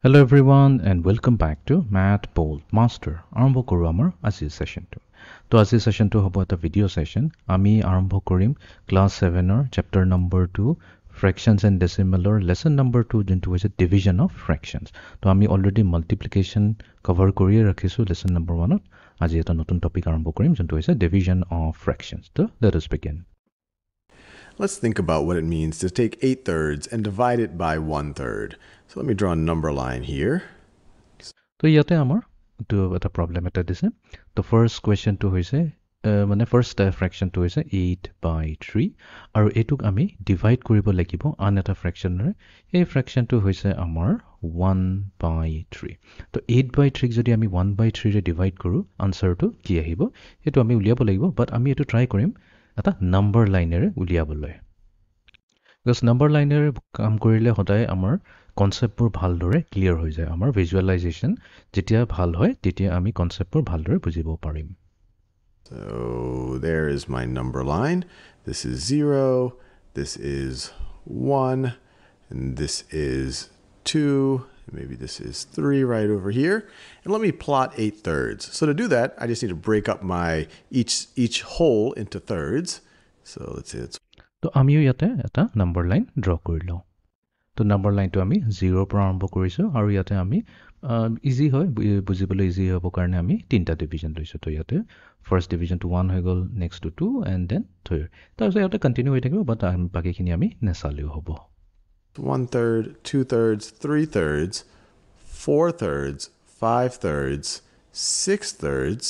Hello everyone and welcome back to Math Bold Master. আৰম্ভ কৰো আমাৰ আজিৰ সেশনটো। তো আজিৰ সেশনটো হ'ব এটা ভিডিও সেশন। আমি আৰম্ভ কৰিম ক্লাস 7 ৰ chapter number 2 fractions and decimal or lesson number 2 যোনটো হৈছে division of fractions। তো আমি অলৰেডি multiplication cover কৰিয়ে ৰাখিছো lesson number 1 ত। আজি এটা নতুন টপিক আৰম্ভ কৰিম যোনটো হৈছে division of fractions। তো let us begin. Let's think about what it means to take 8/3 and divide it by 1/3. So let me draw a number line here. তো ইয়াতে আমাৰ তো এটা প্ৰবলেম এটা দিছে। তো ফাৰ্স্ট কোৱেশ্চনটো হৈছে মানে ফাৰ্স্ট ফ্ৰেকশনটো হৈছে 8/3 আৰু এটুক আমি ডিভাইড কৰিব লাগিব আন এটা ফ্ৰেকশনৰে। এই ফ্ৰেকশনটো হৈছে আমাৰ 1/3। তো 8/3 যদি আমি 1/3 ৰে ডিভাইড কৰো আনসাৰটো কি আহিব এটো আমি উলিয়াব লাগিব, বাট আমি এটো ট্ৰাই কৰিম এটা নাম্বাৰ লাইনেৰে উলিয়াবলৈ। বিকজ নাম্বাৰ লাইনেৰে কাম কৰিলে সদায় আমাৰ কনসেপ্টবোৰ ভালদৰে ক্লিয়াৰ হৈ যায়। আমাৰ ভিজুৱেলাইজেশ্যন যেতিয়া ভাল হয় তেতিয়া আমি কনসেপ্টবোৰ ভালদৰে বুজিব পাৰিম। So there is my number line. This is 0, this is 1, and this is 2, and maybe this is 3 right over here. And let me plot 8/3. So to do that, I just need to break up my each whole into thirds. So let's say it's তো আমিও ইয়াতে এটা number line draw কৰি লওঁ। তো number লাইনটো আমি 0 পৰা আৰম্ভ কৰিছোঁ আৰু ইয়াতে আমি ইজি হয় বুজিবলৈ ইজি হ'ব কাৰণে আমি তিনিটা ডিভিজন লৈছোঁ। তো ইয়াতে ফাৰ্স্ট ডিভিজনটো 1 হৈ গ'ল, নেক্সটটো 2 এণ্ড দেন 3। তাৰপিছত ইয়াতে কণ্টিনিউ হৈ থাকিব, বাট বাকীখিনি আমি নেচালেও হ'ব। 1/3, 2/3, 3/3, 4/3, 5/3, 6/3,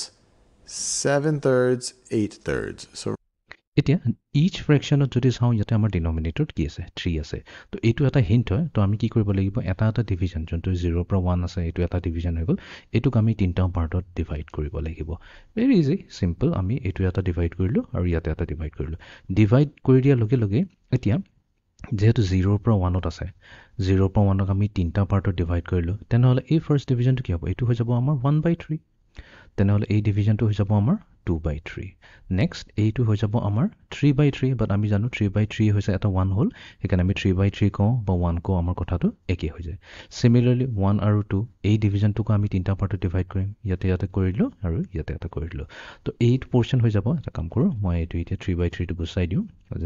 7/3, 8/3. So এতিয়া ইচ ফ্ৰেকশনত যদি চাওঁ ইয়াতে আমাৰ ডিনমিনেটৰত কি আছে 3 আছে। তো এইটো এটা হিণ্ট হয়। তো আমি কি কৰিব লাগিব এটা ডিভিজন যোনটো 0 পৰা 1 আছে এইটো এটা ডিভিজন হৈ গ'ল, এইটোক আমি তিনিটা পাৰ্টত ডিভাইড কৰিব লাগিব। Very easy simple. আমি এইটো এটা ডিভাইড কৰিলোঁ আৰু ইয়াতে এটা ডিভাইড কৰিলোঁ। ডিভাইড কৰি দিয়াৰ লগে লগে এতিয়া যেহেতু 0 পৰা 1ত আছে, 0 পৰা 1ক আমি তিনিটা পাৰ্টত ডিভাইড কৰিলোঁ, তেনেহ'লে এই ফাৰ্স্ট ডিভিজনটো কি হ'ব এইটো হৈ যাব আমাৰ 1/3। তেনেহ'লে এই ডিভিজনটো হৈ যাব আমাৰ 2/3। নেক্সট এইটো হৈ যাব আমাৰ 3/3, বাট আমি জানো 3/3 হৈছে এটা 1 হ'ল, সেইকাৰণে আমি 3/3 কওঁ বা 1 কওঁ, আমাৰ কথাটো একেই হৈ যায়। সিমিলাৰলি 1 আৰু 2 এই ডিভিজনটোকো আমি তিনিটা পাৰ্টত ডিভাইড কৰিম, ইয়াতে কৰিলোঁ আৰু ইয়াতে এটা কৰিলোঁ। তো 8 পোৰ্শন হৈ যাব। এটা কাম কৰোঁ, মই এইটো এতিয়া 3/3টো গুচাই দিওঁ,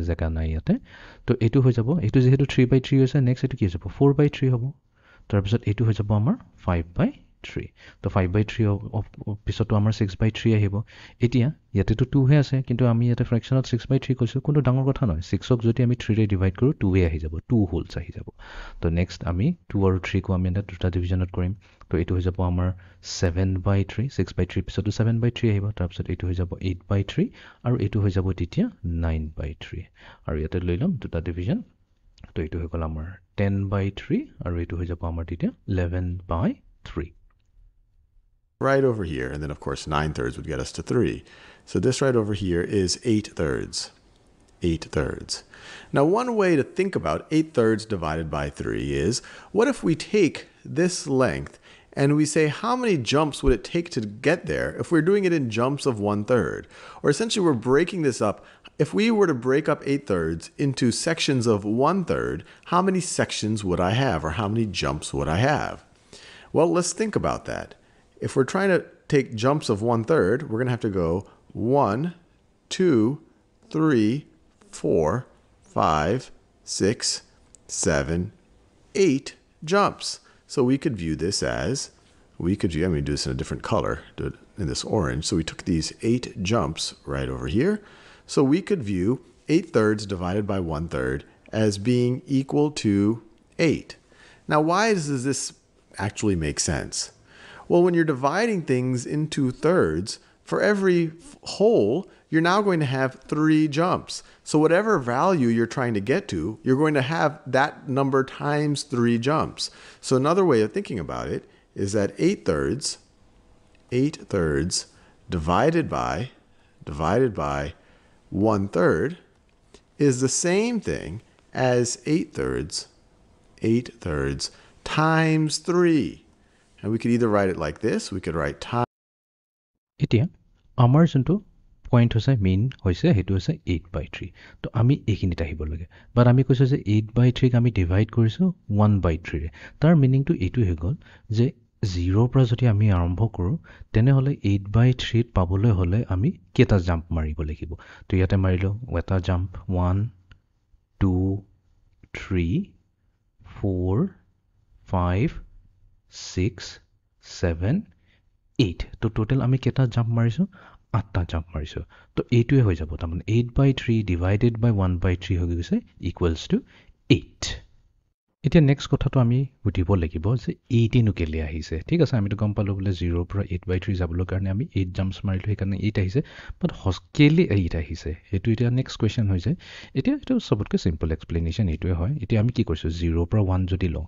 জেগা নাই ইয়াতে। তো এইটো হৈ যাব, এইটো যিহেতু 3/3 হৈছে, নেক্সট এইটো কি হৈ যাব 4/3 হ'ব। তাৰপিছত এইটো হৈ যাব আমাৰ 5/3। তো 5/3 পিছতো আমাৰ 6/3 আহিব। এতিয়া ইয়াতেতো 2 হে আছে, কিন্তু আমি ইয়াতে ফ্ৰেকশনত 6/3 কৈছোঁ, কোনো ডাঙৰ কথা নহয়। 6ক যদি আমি 3 ৰে ডিভাইড কৰোঁ 2 আহি যাব, 2 হোলছ আহি যাব। তো নেক্সট আমি 2 আৰু 3কো আমি এটা দুটা ডিভিজনত কৰিম। তো এইটো হৈ যাব আমাৰ 7/3, 6/3 পিছতো 7/3 আহিব। তাৰপিছত এইটো হৈ যাব 8/3 আৰু এইটো হৈ যাব তেতিয়া 9/3। আৰু ইয়াতে লৈ ল'ম দুটা ডিভিজন। তো এইটো হৈ গ'ল আমাৰ 10/3 আৰু এইটো হৈ যাব আমাৰ তেতিয়া 11/3। right over here, and then of course 9/3 would get us to 3. So this right over here is 8/3. 8/3. Now one way to think about 8/3 divided by 3 is, what if we take this length and we say how many jumps would it take to get there if we're doing it in jumps of 1/3? Or essentially we're breaking this up. If we were to break up 8/3 into sections of 1/3, how many sections would I have, or how many jumps would I have? Well, let's think about that. If we're trying to take jumps of 1/3, we're going to have to go 1, 2, 3, 4, 5, 6, 7, 8 jumps. So we could view this as, I'm going to do this in a different color, do it in this orange. So we took these 8 jumps right over here. So we could view 8/3 divided by 1/3 as being equal to 8. Now, why does this actually make sense? Well, when you're dividing things into thirds, for every whole, you're now going to have 3 jumps. So whatever value you're trying to get to, you're going to have that number times 3 jumps. So another way of thinking about it is that 8/3 divided by 1/3 is the same thing as 8/3 times 3. And we could either write it like this, we could write time. এতিয়া আমাৰ যোনটো point হৈছে main হৈছে সেইটো হৈছে 8/3 তো আমি এইখিনিত আহিব লাগে বাট আমি কৈছোঁ যে 8/3 আমি ডিভাইড কৰিছোঁ 1/3 তাৰ মিনিংটো এইটো হৈ গ'ল যে 0 পৰা যদি আমি আৰম্ভ কৰোঁ তেনেহ'লে 8/3 পাবলৈ হ'লে আমি কেইটা জাম্প মাৰিব লাগিব তো ইয়াতে মাৰিলোঁ এটা জাম্প 1 2 3 4 5 6 7 8 তো টোটেল আমি কেইটা জাম্প মাৰিছোঁ 8টা জাম্প মাৰিছোঁ তো এইটোৱে হৈ যাব তাৰমানে 8/3 ডিভাইডেড বাই 1/3 হৈ গৈছে ইকুৱেলছ টু 8 এতিয়া নেক্সট কথাটো আমি সুধিব লাগিব যে 8 কেলৈ আহিছে ঠিক আছে আমিতো গম পালোঁ বোলে 0 পৰা 8/3 যাবলৈ কাৰণে আমি 8 জাম্পছ মাৰিলোঁ সেইকাৰণে 8 আহিছে বাট কেলৈ 8 আহিছে সেইটো এতিয়া নেক্সট কুৱেশ্যন হৈছে এতিয়া এইটো চবতকৈ চিম্পল এক্সপ্লেনেশ্যন এইটোৱে হয় এতিয়া আমি কি কৰিছোঁ 0 পৰা 1 যদি লওঁ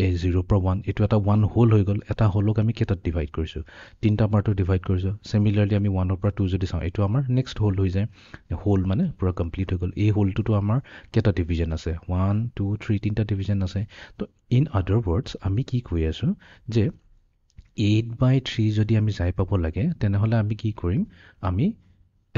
এই 0 পৰা 1 এইটো এটা 1 হোল হৈ গ'ল এটা হোলক আমি কেইটাত ডিভাইড কৰিছোঁ 3টা পাৰ্টত ডিভাইড কৰিছোঁ চিমিলাৰলি আমি 1 পৰা 2 যদি চাওঁ এইটো আমাৰ নেক্সট হোল হৈ যায় হোল মানে পূৰা কমপ্লিট হৈ গ'ল এই হোলটোতো আমাৰ কেইটা ডিভিজন আছে 1 2 3 তিনিটা ডিভিজন আছে তো ইন আদাৰ ৱৰ্ডছ আমি কি কৈ আছোঁ যে 8/3 যদি আমি যাই পাব লাগে তেনেহ'লে আমি কি কৰিম আমি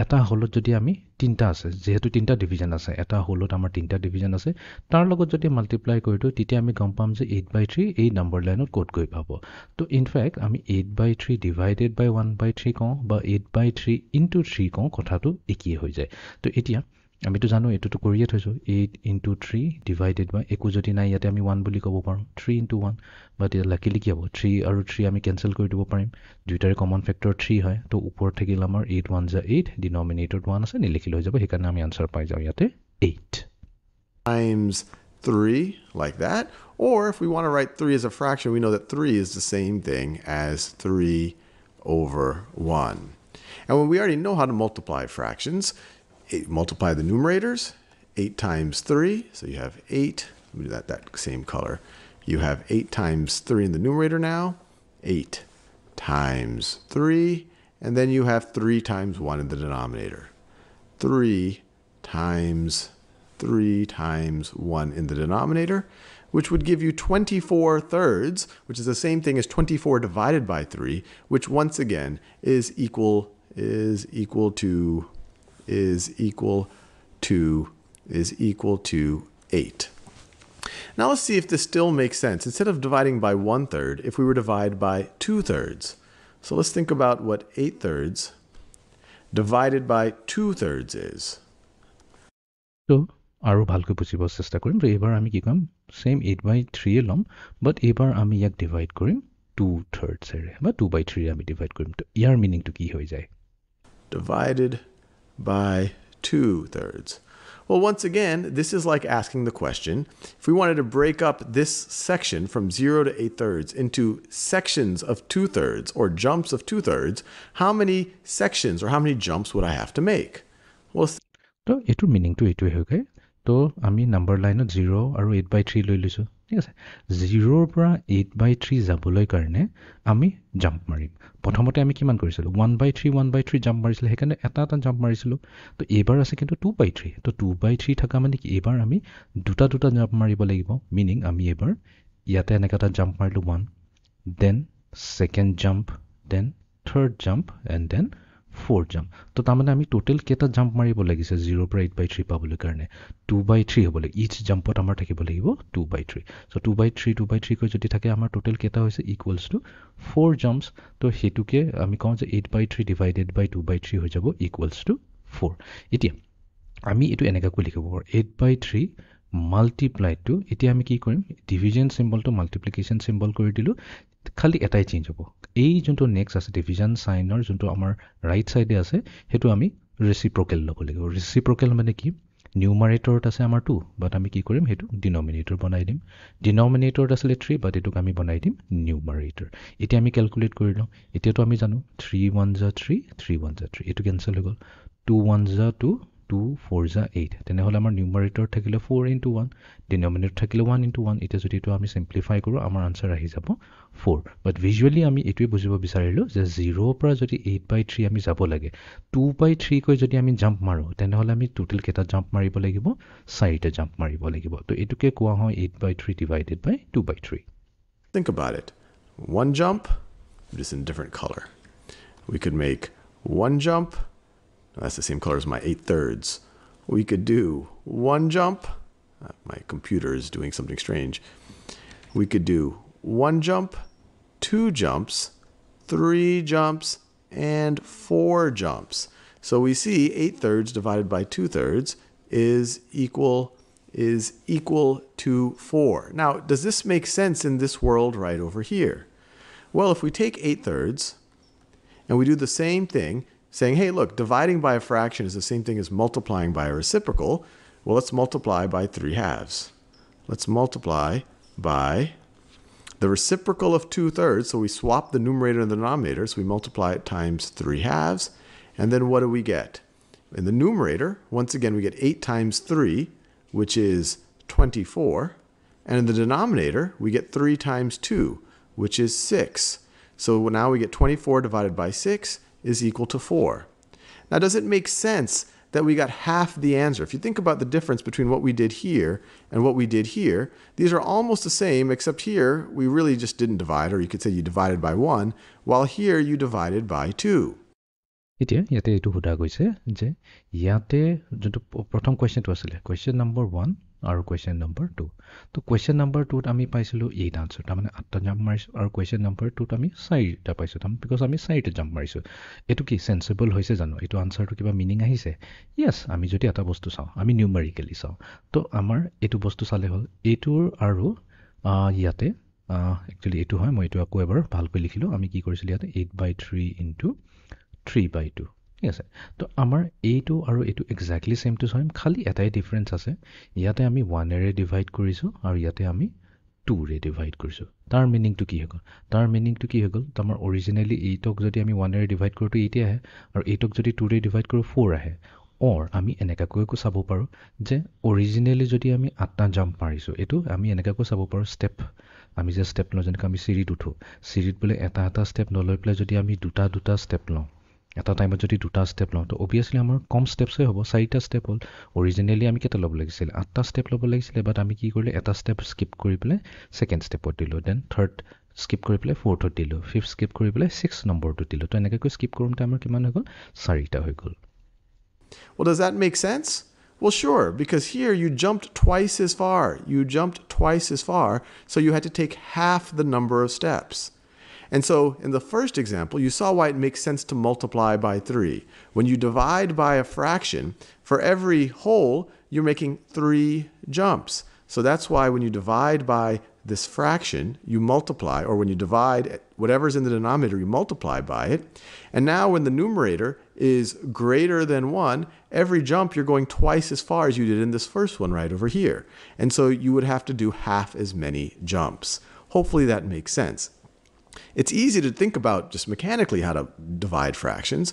এটা হোলত যদি আমি তিনিটা আছে যেহেতু তিনিটা ডিভিজন আছে এটা হোলত আমাৰ তিনিটা ডিভিজন আছে তাৰ লগত যদি মাল্টিপ্লাই কৰি দিওঁ তেতিয়া আমি গম পাম যে 8/3 এই নম্বৰ লাইনত ক'ত গৈ পাব তো ইনফেক্ট আমি 8/3 ডিভাইডেড বাই 1/3 কওঁ বা 8/3 ইনটু 3 কওঁ কথাটো একেই হৈ যায় তো এতিয়া আমিতো জানো এইটোতো কৰিয়ে থৈছোঁ 8 ইনটু 3 ডিভাইডেড বাই একো যদি নাই ইয়াতে আমি 1 বুলি ক'ব পাৰোঁ 3 ইনটু 1 বাট এতিয়া লাকিলি কি হ'ব 3 আৰু 3 আমি কেঞ্চেল কৰি দিব পাৰিম দুইটাৰে কমন ফেক্টৰ 3 হয় তো ওপৰত থাকিল আমাৰ 8 1 যা 8 ডিনমিনেটৰত 1 আছে নিলিখিলে হৈ যাব সেইকাৰণে আমি আনচাৰ পাই যাওঁ ইয়াতে 8 times 3 like that. Or if we want to write 3 as a fraction, we know that 3 is the same thing as 3 over 1. And when we already know how to multiply fractions, multiply the numerators, 8 times 3, so you have 8, let me do that same color. You have 8 times 3 in the numerator now, 8 times 3, and then you have 3 times 1 in the denominator. 3 times 1 in the denominator, which would give you 24/3, which is the same thing as 24 divided by 3, which once again is equal to 8. Now let's see if this still makes sense. Instead of dividing by 1/3, if we were to divide by 2/3. So let's think about what 8/3 divided by 2/3 is. তো আৰু ভালকৈ বুজিব চেষ্টা কৰিম যে এইবাৰ আমি কি ক'ম ছেম 8/3 ল'ম বাট এইবাৰ আমি ইয়াক ডিভাইড কৰিম 2/3 বা 2/3 আমি ডিভাইড কৰিম তো ইয়াৰ মিনিংটো কি হৈ যায় Divided by 2/3. Well, once again, this is like asking the question, if we wanted to break up this section from 0 to 8/3 into sections of 2/3 or jumps of 2/3, how many sections or how many jumps would I have to make? Well, তো এইটোৰ মিনিংটো এইটোৱে হৈ গ'ল তো আমি number লাইনত 0 আৰু 8/3 লৈ লৈছোঁ ঠিক আছে 0ৰ পৰা 8/3 যাবলৈ কাৰণে আমি জাম্প মাৰিম প্ৰথমতে আমি কিমান কৰিছিলোঁ 1/3 জাম্প মাৰিছিলোঁ সেইকাৰণে এটা জাম্প মাৰিছিলোঁ তো এইবাৰ আছে কিন্তু 2/3 তো 2/3 থকা মানে কি এইবাৰ আমি দুটা জাম্প মাৰিব লাগিব মিনিং আমি এইবাৰ ইয়াতে এনেকৈ এটা জাম্প মাৰিলোঁ 1 then second jump then third jump and then 4 jump তো তাৰমানে আমি টোটেল কেইটা জাম্প মাৰিব লাগিছে 0 পৰা 8/3 পাবলৈ কাৰণে 2/3 হ'ব লাগে ইচ জাম্পত আমাৰ থাকিব লাগিব 2/3 চ' 2/3 কৈ যদি থাকে আমাৰ টোটেল কেইটা হৈছে ইকুৱেলছ টু 4 জাম্পছ তো সেইটোকে আমি কওঁ যে 8/3 ডিভাইডেড বাই 2/3 হৈ যাব ইকুৱেলছ টু 4 এতিয়া আমি এইটো এনেকুৱাকৈ লিখিব পাৰোঁ 8/3 মাল্টিপ্লাই টু এতিয়া আমি কি কৰিম ডিভিজন চিম্বলটো মাল্টিপ্লিকেশ্যন চিম্বল কৰি দিলোঁ খালি এটাই চেঞ্জ হ'ব এই যোনটো নেক্সট আছে ডিভিজন চাইনৰ যোনটো আমাৰ ৰাইট ছাইডে আছে সেইটো আমি ৰেচিপ্ৰকেল ল'ব লাগিব ৰেচিপ্ৰকেল মানে কি নিউমাৰেটৰত আছে আমাৰ 2 বাট আমি কি কৰিম সেইটো ডিনমিনেটৰ বনাই দিম ডিনমিনেটৰত আছিলে 3 বাট এইটোক আমি বনাই দিম নিউমাৰেটৰ এতিয়া আমি কেলকুলেট কৰি লওঁ এতিয়াতো আমি জানো 3 1 যা 3 3 1 যা 3 এইটো কেঞ্চেল হৈ গ'ল 2 1 যা 2 2 4 যা 8 তেনেহ'লে আমাৰ নিউমাৰেটৰ থাকিলে 4 ইনটু 1 ডিনমিনেটৰ থাকিলে 1 ইনটু 1 এতিয়া যদি এইটো আমি চিম্প্লিফাই কৰোঁ আমাৰ আনচাৰ আহি যাব 4 বাট ভিজুৱেলি আমি এইটোৱে বুজিব বিচাৰিলোঁ যে 0ৰ পৰা যদি 8/3 আমি যাব লাগে 2/3 কৈ যদি আমি জাম্প মাৰোঁ তেনেহ'লে আমি টোটেল কেইটা জাম্প মাৰিব লাগিব 4টা জাম্প মাৰিব লাগিব তো এইটোকে কোৱা হয় 8/3 divided by 2/3 think about it. One jump, just in a different color. We could make one jump, That's the same color as my 8/3. We could do one jump. My computer is doing something strange. We could do one jump, two jumps, three jumps, and four jumps. So we see 8/3 divided by 2/3 is equal to 4. Now, does this make sense in this world right over here? Well, if we take 8/3 and we do the same thing, saying, hey, look, dividing by a fraction is the same thing as multiplying by a reciprocal. Well, let's multiply by 3/2. Let's multiply by the reciprocal of 2/3. So we swap the numerator and the denominator. So we multiply it times 3/2. And then what do we get? In the numerator, once again, we get 8 times 3, which is 24. And in the denominator, we get 3 times 2, which is 6. So now we get 24 divided by 6 is equal to 4. Now, does it make sense that we got half the answer? If you think about the difference between what we did here and what we did here, these are almost the same, except here we really just didn't divide, or you could say you divided by 1, while here you divided by 2. এতিয়া ইয়াতে এইটো সোধা গৈছে যে ইয়াতে যোনটো প্ৰথম কুৱেশ্যনটো আছিলে কুৱেশ্যন নম্বৰ 1 আৰু কুৱেশ্যন নম্বৰ 2 তো কুৱেশ্যন নম্বৰ 2ত আমি পাইছিলোঁ 8 আনচাৰ তাৰমানে 8টা জাম্প মাৰিছোঁ আৰু কুৱেশ্যন নম্বৰ 2ত আমি 4টা পাইছোঁ বিকজ আমি 4টা জাম্প মাৰিছোঁ এইটো কি চেন্সেবল হৈছে জানো এইটো আনচাৰটো কিবা মিনিং আহিছে য়েছ আমি যদি এটা বস্তু চাওঁ আমি নিউমেৰিকেলি চাওঁ তো আমাৰ এইটো বস্তু চালে হ'ল এইটোৰ আৰু ইয়াতে একচুৱেলি এইটো হয় মই এইটো আকৌ এবাৰ ভালকৈ লিখিলোঁ আমি কি কৰিছিলোঁ ইয়াতে 8/3 ইনটু 3/2 ঠিক আছে তো আমাৰ এইটো আৰু এইটো এক্সাক্টলি সেম টু সেম খালি এটাই ডিফাৰেন্স আছে ইয়াতে আমি 1 ডিভাইড কৰিছোঁ আৰু ইয়াতে আমি 2 ডিভাইড কৰিছোঁ তাৰ মিনিংটো কি হ'ল আমাৰ অৰিজিনেলি 8ক যদি আমি 1 ডিভাইড কৰোঁ 8 আহে আৰু 8ক যদি 2 ডিভাইড কৰোঁ 4 আহে অৰ আমি এনেকাকৈ চাব পাৰোঁ যে অৰিজিনেলি যদি আমি 8টা জাম্প মাৰিছোঁ এইটো আমি এনেকাকৈ চাব পাৰোঁ ষ্টেপ আমি যে ষ্টেপ লওঁ যেনেকৈ আমি চিৰিত উঠোঁ চিৰিত বোলে এটা ষ্টেপ নলৈ পেলাই যদি আমি দুটা ষ্টেপ লওঁ এটা টাইমত যদি দুটা ষ্টেপ লওঁ তো অবভিয়াছলি আমাৰ কম ষ্টেপছে হ'ব 4টা ষ্টেপ হ'ল অৰিজিনেলি আমি কেইটা ল'ব লাগিছিলে 8টা ষ্টেপ ল'ব লাগিছিলে বাট আমি কি কৰিলোঁ এটা ষ্টেপ স্কিপ কৰি পেলাই ছেকেণ্ড ষ্টেপত দিলোঁ দেন থাৰ্ড স্কিপ কৰি পেলাই 4th দিলোঁ 5th স্কিপ কৰি পেলাই 6 নম্বৰটো দিলোঁ তো এনেকৈ স্কিপ কৰোঁতে আমাৰ কিমান হৈ গ'ল 4টা হৈ গ'ল Well, does that make sense? Well, sure, because here you jumped twice as far, so you had to take half the number of steps. And so in the first example, you saw why it makes sense to multiply by 3. When you divide by a fraction, for every whole, you're making 3 jumps. So that's why when you divide by this fraction, you multiply, or when you divide whatever's in the denominator, you multiply by it. And now when the numerator is greater than 1, every jump you're going twice as far as you did in this first one right over here. And so you would have to do half as many jumps. Hopefully that makes sense. It's easy to think about just mechanically how to divide fractions.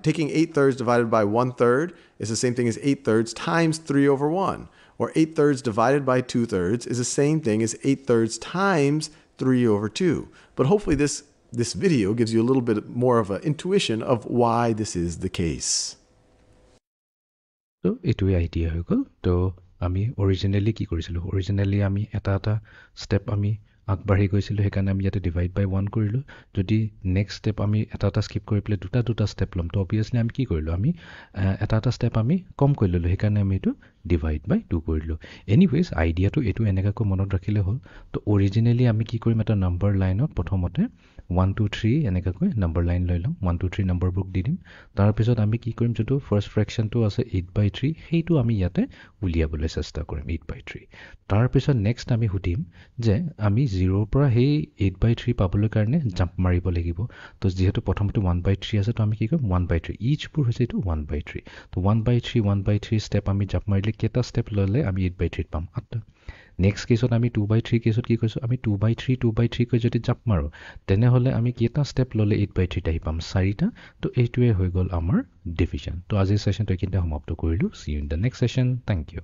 Taking 8/3 divided by 1/3 is the same thing as 8/3 times 3/1. Or 8/3 divided by 2/3 is the same thing as 8/3 times 3/2. But hopefully this video gives you a little bit more of an intuition of why this is the case. So এইটোৱে idea হৈ গ'ল তো আমি originally কি কৰিছিলোঁ originally আমি এটা step আমি আগবাঢ়ি গৈছিলোঁ সেইকাৰণে আমি ইয়াতে ডিভাইড বাই 1 কৰিলোঁ যদি নেক্সট ষ্টেপ আমি এটা স্কিপ কৰি পেলাই দুটা ষ্টেপ ল'ম তো অবভিয়াছলি আমি কি কৰিলোঁ আমি এটা ষ্টেপ আমি কম কৰি ল'লোঁ সেইকাৰণে আমি এইটো ডিভাইড বাই 2 কৰিলোঁ এনিৱেজ আইডিয়াটো এইটো এনেকুৱাকৈ মনত ৰাখিলে হ'ল তো অৰিজিনেলি আমি কি কৰিম এটা নম্বৰ লাইনত প্ৰথমতে 1 2 3 এনেকুৱাকৈ নম্বৰ লাইন লৈ ল'ম 1 2 3 নম্বৰবোৰ দি দিম তাৰপিছত আমি কি কৰিম যোনটো ফাৰ্ষ্ট ফ্ৰেকশ্যনটো আছে 8/3 সেইটো আমি ইয়াতে উলিয়াবলৈ চেষ্টা কৰিম 8/3 তাৰপিছত নেক্সট আমি সুধিম যে আমি 0ৰ পৰা সেই 8/3 পাবলৈ কাৰণে জাম্প মাৰিব লাগিব তো যিহেতু প্ৰথমতে 1/3 আছে তো আমি কি কৰিম 1/3 ইচবোৰ হৈছে এইটো 1/3 তো 1/3 ষ্টেপ আমি জাম্প মাৰিলে কেইটা ষ্টেপ ল'লে আমি 8/3 পাম 8টা নেক্সট কেছত আমি 2/3 কেছত কি কৈছোঁ আমি 2/3 কৈ যদি জাম্প মাৰোঁ তেনেহ'লে আমি কেইটা ষ্টেপ ল'লে 8/3 আহি পাম 4টা তো এইটোৱে হৈ গ'ল আমাৰ ডিভিজন তো আজিৰ ছেশ্যনটো এইখিনিতে সমাপ্ত কৰিলোঁ see you in the next session thank U